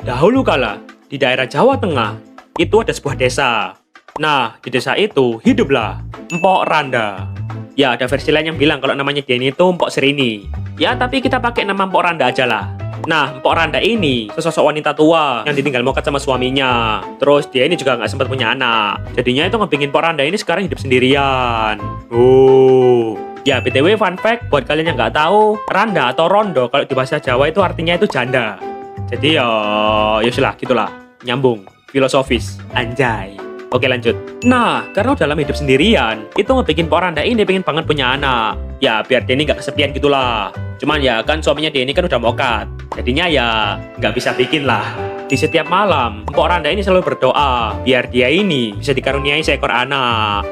Dahulu kala, di daerah Jawa Tengah, itu ada sebuah desa. Nah, di desa itu hiduplah Mpok Randa. Ya, ada versi lain yang bilang kalau namanya dia ini tuh Mpok Serini. Ya, tapi kita pakai nama Mpok Randa aja lah. Nah, Mpok Randa ini sesosok wanita tua yang ditinggal mokat sama suaminya. Terus dia ini juga nggak sempat punya anak. Jadinya itu ngebingin Mpok Randa ini sekarang hidup sendirian. Ya, BTW fun fact buat kalian yang nggak tahu, Randa atau Rondo kalau di bahasa Jawa itu artinya itu janda. Jadi ya sudah gitulah, nyambung, filosofis, anjay. Oke lanjut. Nah, karena udah lama hidup sendirian, itu ngebikin Mpok Randa ini pengen banget punya anak. Ya biar dia ini nggak kesepian gitulah. Cuman ya kan suaminya dia ini kan udah mokat. Jadinya ya nggak bisa bikin lah. Di setiap malam, Mpok Randa ini selalu berdoa biar dia ini bisa dikaruniai seekor anak.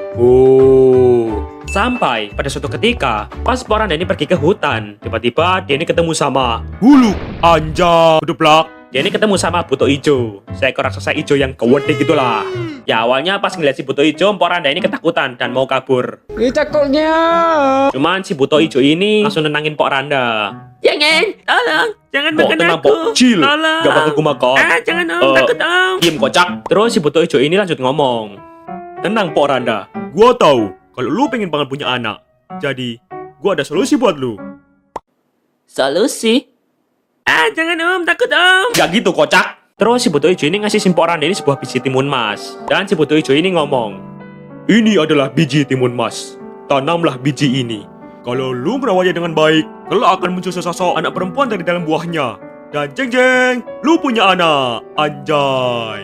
Sampai pada suatu ketika, pas Mpok Randa ini pergi ke hutan, tiba-tiba dia ini ketemu sama Huluk Anja Gedeblak. Dia ini ketemu sama Buto Ijo, seekor raksasa ijo yang gede gitulah. Ya awalnya pas ngeliat si Buto Ijo, Mpok Randa ini ketakutan dan mau kabur. Takutnya. Cuman si Buto Ijo ini langsung nenangin Mpok Randa. Jangan, tolong, jangan makan aku. Cil, Tolong. gak bakal ku makan. Jangan takut om. Diem kocak. Terus si Buto Ijo ini lanjut ngomong. Tenang Mpok Randa, gua tahu kalau lu pengen banget punya anak. Jadi, gua ada solusi buat lu. Solusi? Jangan om, takut om. Gak gitu kocak. Terus si Buto Ijo ini ngasih si Mpok Randa ini sebuah biji timun mas. Dan si Buto Ijo ini ngomong, Ini adalah biji timun mas. Tanamlah biji ini. Kalau lu merawatnya dengan baik, kelak akan muncul sesosok anak perempuan dari dalam buahnya. Dan jeng jeng, lu punya anak. Anjay.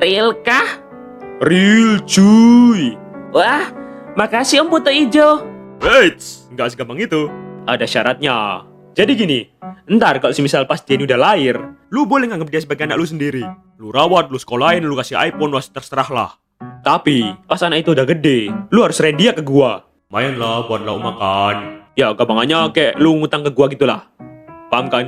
real kah? Real cuy. Wah, makasih om Buto Ijo. Eits, nggak segampang itu. Ada syaratnya. Jadi gini, ntar kalau semisal pas dia ini udah lahir, Lu boleh nganggap dia sebagai anak lu sendiri. Lu rawat, lu sekolahin, lu kasih iPhone, lu terserah lah. tapi pas anak itu udah gede, lu harus serahin dia ke gua. Main lah buat lauk makan. Ya gampangannya kayak lu ngutang ke gua gitulah. Paham kan?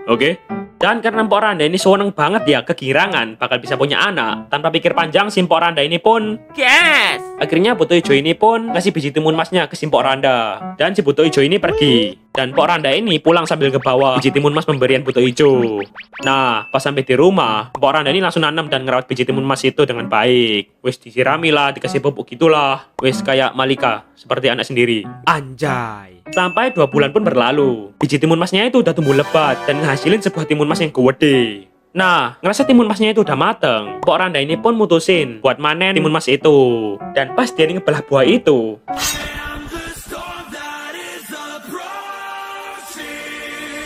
Oke? Dan karena Mpok Randa ini seneng banget ya kegirangan bakal bisa punya anak, tanpa pikir panjang si Mpok Randa ini pun gas. Akhirnya Buto Ijo ini pun kasih biji timun masnya ke si Mpok Randa. Dan si Buto Ijo ini pergi. Dan Mpok Randa ini pulang sambil ke bawah biji timun mas pemberian Buto Ijo. Nah, pas sampai di rumah, Mpok Randa ini langsung nanam dan ngerawat biji timun mas itu dengan baik. Wis disirami lah, dikasih pupuk gitulah. Wis kayak Malika, seperti anak sendiri. Anjay. Sampai 2 bulan pun berlalu. Biji timun masnya itu udah tumbuh lebat dan ngehasilin sebuah timun mas yang gede. Nah, ngerasa timun masnya itu udah mateng, Mpok Randa ini pun mutusin buat manen timun mas itu. Dan pas dia ngebelah buah itu,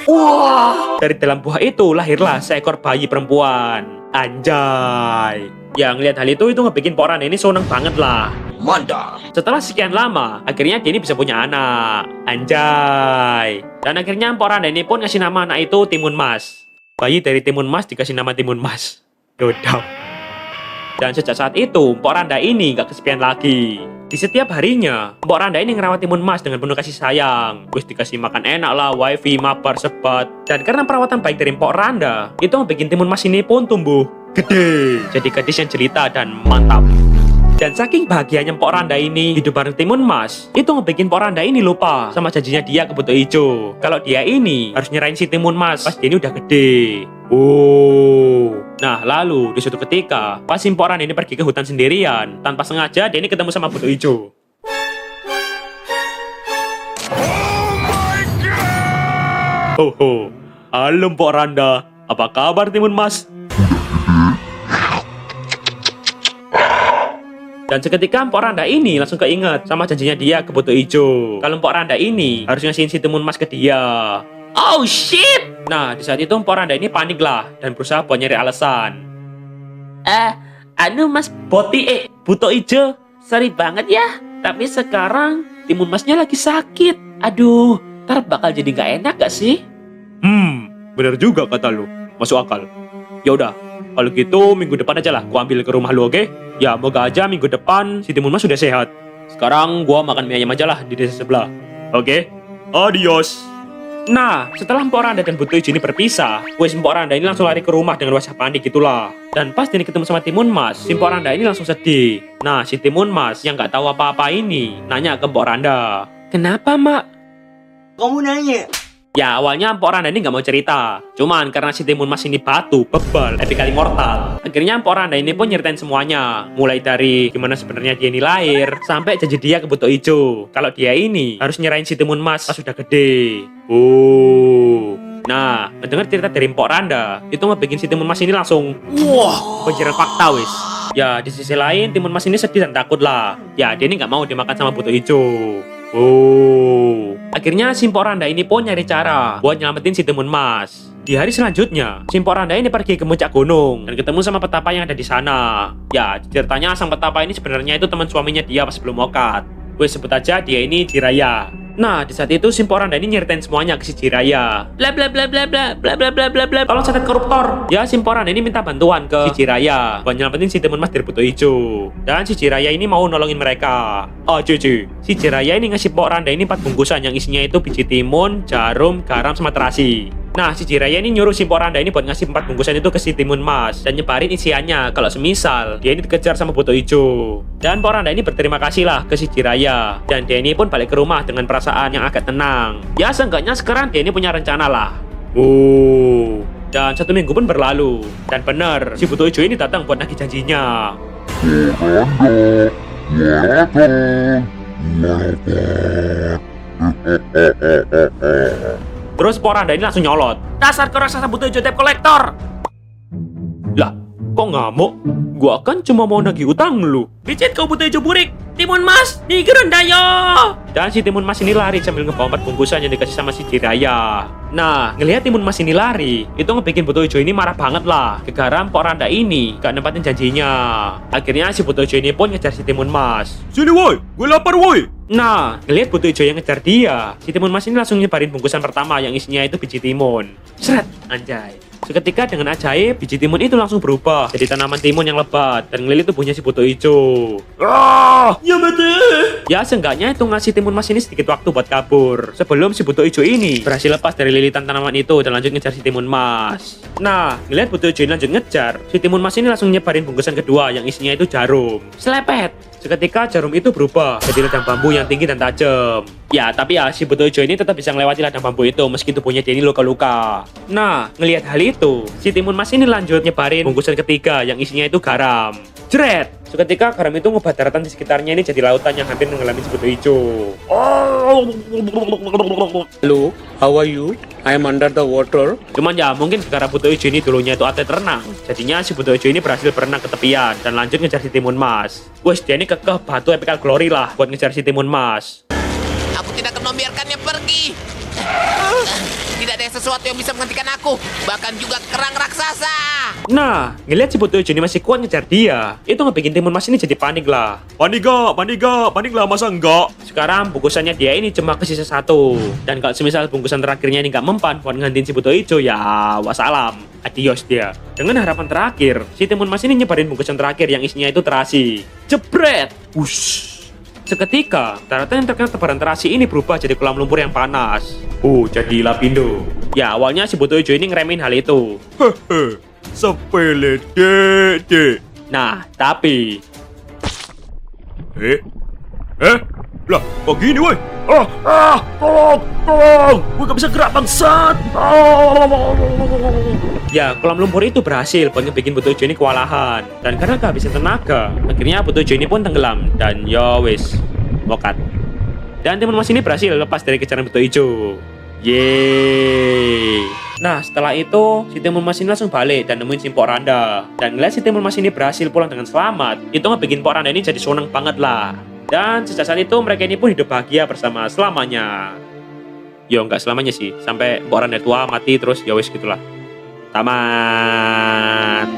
wah, dari dalam buah itu lahirlah seekor bayi perempuan. Anjay. Yang ngeliat hal itu ngebikin Mpok Randa ini seneng banget lah. Mantap. Setelah sekian lama, akhirnya dia ini bisa punya anak. Anjay. Dan akhirnya Mpok Randa ini pun ngasih nama anak itu Timun Mas. Bayi dari Timun Mas dikasih nama Timun Mas. Dodam. Dan sejak saat itu, Mpok Randa ini gak kesepian lagi. Di setiap harinya, Mpok Randa ini ngerawat Timun Mas dengan penuh kasih sayang. Terus dikasih makan enak lah, wifi, mabar, sebat. Dan karena perawatan baik dari Mpok Randa, itu bikin Timun Mas ini pun tumbuh gede. Jadi gadis yang jelita dan mantap. Dan saking bahagianya Mpok Randa ini hidup bareng Timun Mas, itu ngebikin Mpok Randa ini lupa sama janjinya dia ke Buto Ijo. Kalau dia ini harus nyerahin si Timun Mas pas dia ini udah gede. Nah lalu di suatu ketika, pas si Mpok Randa ini pergi ke hutan sendirian, tanpa sengaja dia ini ketemu sama Buto Ijo. Halo Mpok Randa, apa kabar Timun Mas? Dan seketika Mpok Randa ini langsung keinget sama janjinya dia ke Buto Ijo. Kalau Mpok Randa ini harus ngasihin si Timun Mas ke dia. Oh shit! Nah di saat itu Mpok Randa ini panik lah dan berusaha buat nyari alasan. Mas Buto Ijo, sorry banget ya. Tapi sekarang Timun Masnya lagi sakit. Aduh, ntar bakal jadi gak enak gak sih? Bener juga kata lu. Masuk akal. Ya udah, kalau gitu minggu depan aja lah gua ambil ke rumah lu, oke? Ya moga aja minggu depan si Timun Mas sudah sehat. Sekarang gua makan mie ayam aja lah di desa sebelah. Oke? Adios. Nah, setelah Mpok Randa dan Buto Ijo ini berpisah, Mpok Randa ini langsung lari ke rumah dengan wajah panik gitulah. Dan pas dia ketemu sama Timun Mas, si Mpok Randa ini langsung sedih. Nah, si Timun Mas yang nggak tahu apa-apa ini nanya ke Mpok Randa. Kenapa, Mak? Kamu nanya. Ya awalnya Mpok Randa ini nggak mau cerita, cuman karena si Timun Mas ini batu, bebal, epic immortal. Akhirnya Mpok Randa ini pun nyeritain semuanya, mulai dari gimana sebenarnya dia ini lahir, sampai janji dia ke Buto Ijo. Kalau dia ini harus nyerahin si Timun Mas pas sudah gede. Oh. Nah, mendengar cerita dari Mpok Randa, itu ngebikin si Timun Mas ini langsung, wah, kepikiran fakta wis. Ya, di sisi lain Timun Mas ini sedih dan takut lah. Ya, dia ini nggak mau dimakan sama Buto Ijo. Oh. Akhirnya si Mpok Randa ini pun nyari cara buat nyelamatin si Timun Mas. Di hari selanjutnya, si Mpok Randa ini pergi ke puncak gunung dan ketemu sama petapa yang ada di sana. Ya, ceritanya sang petapa ini sebenarnya itu teman suaminya dia pas sebelum mokat. Wes sebut aja dia ini Jiraya. Nah, di saat itu si Mpok Randa ini nyeritain semuanya ke si Jiraya. Bla bla bla bla bla bla bla bla bla bla. Tolong catat koruptor. Ya, si Mpok Randa ini minta bantuan ke si Jiraya buat nyelamatin si Timun Mas dari Buto Ijo. Dan si Jiraya ini mau nolongin mereka. Oh, cuy. Si Jiraya ini ngasih Mpok Randa ini 4 bungkusan yang isinya itu biji timun, jarum, garam, sama terasi. Nah, si Jiraya ini nyuruh si Mpok Randa ini buat ngasih 4 bungkusan itu ke si Timun Mas dan nyebarin isiannya kalau semisal dia ini dikejar sama Buto Ijo. Dan Mpok Randa ini berterima kasih lah ke si Jiraya dan dia ini pun balik ke rumah dengan perasaan yang agak tenang. Ya, seenggaknya sekarang dia ini punya rencana lah. Oh. Dan 1 minggu pun berlalu dan bener si Buto Ijo ini datang buat nagih janjinya. Terus Mpok Randa ini langsung nyolot. Dasar kau raksasa Buto Ijo debt collector. Lah, kok ngamuk? Gua kan cuma mau nagih utang lu. Picit kau Buto Ijo burik. Timun Mas, nigger dayo. Dan si Timun Mas ini lari sambil ngebawa 4 bungkusan yang dikasih sama si Jiraya. Nah, ngelihat Timun Mas ini lari, itu ngebikin Buto Ijo ini marah banget lah. Gegara Mpok Randa ini gak nempatin janjinya. Akhirnya si Buto Ijo ini pun ngejar si Timun Mas. Sini woi, gue lapar woi. Nah, ngelihat Buto Ijo yang ngejar dia, si Timun Mas ini langsung nyebarin bungkusan pertama yang isinya itu biji timun. Seret, anjay. Seketika dengan ajaib, biji timun itu langsung berubah jadi tanaman timun yang lebat dan ngelilit tubuhnya si Buto Ijo. Ah, ya betul. Ya, seenggaknya itu ngasih Timun Mas ini sedikit waktu buat kabur sebelum si Buto Ijo ini berhasil lepas dari lilitan tanaman itu dan lanjut ngejar si Timun Mas. Nah, ngelihat Buto Ijo ini lanjut ngejar, si Timun Mas ini langsung nyebarin bungkusan kedua yang isinya itu jarum. Selepet. Seketika jarum itu berubah jadi ladang bambu yang tinggi dan tajam. Ya, tapi ya si Buto Ijo ini tetap bisa melewati ladang bambu itu meski tubuhnya dia ini luka-luka. Nah, ngelihat hal itu, si Timun Mas ini lanjut nyebarin bungkusan ketiga yang isinya itu garam. Jret! Seketika garam itu ngebat daratan di sekitarnya ini jadi lautan yang hampir mengelami si Buto Ijo. Hello, how are you? I am under the water. Cuman ya mungkin gara Buto Ijo ini dulunya itu atlet renang. Jadinya si Buto Ijo ini berhasil berenang ke tepian dan lanjut ngejar si Timun Mas. Wes dia ini kekeh batu epical glory lah buat ngejar si Timun Mas. Aku tidak akan membiarkannya pergi. Tidak ada sesuatu yang bisa menghentikan aku, bahkan juga kerang raksasa. Nah, ngeliat si Buto Ijo ini masih kuat ngejar dia, itu ngebikin Timun Mas ini jadi panik lah. Panik lah masa enggak? Sekarang bungkusannya dia ini cuma kesisa 1. Dan kalau semisal bungkusan terakhirnya ini nggak mempan buat ngantiin si Buto Ijo, ya wassalam, adios dia. Dengan harapan terakhir, si Timun Mas ini nyebarin bungkusan terakhir yang isinya itu terasi. Jebret! Wush! Seketika, daratan yang terkena tebaran terasi ini berubah jadi kolam lumpur yang panas. Jadi lapindo. Ya, awalnya si Buto Ijo ini ngeremehin hal itu. Hehe, sepele dek. Nah, tapi... Lah, kok gini woi? Tolong! Gue gak bisa gerak bangsat! Ya, kolam lumpur itu berhasil buat ngebikin Buto Ijo ini kewalahan. Dan karena kehabisan tenaga, akhirnya Buto Ijo ini pun tenggelam. Dan yo wis, mokat. Dan Timun Mas ini berhasil lepas dari kejaran Buto Ijo. Yeay. Nah, setelah itu, si Timun Mas ini langsung balik dan nemuin si Mpok Randa. Dan ngeliat si Timun Mas ini berhasil pulang dengan selamat, itu ngebikin Mpok Randa ini jadi seneng banget lah. Dan sejak saat itu mereka ini pun hidup bahagia bersama selamanya. Yo, nggak selamanya sih, sampai Mpok Randa tua mati terus ya wis gitulah. Tamat.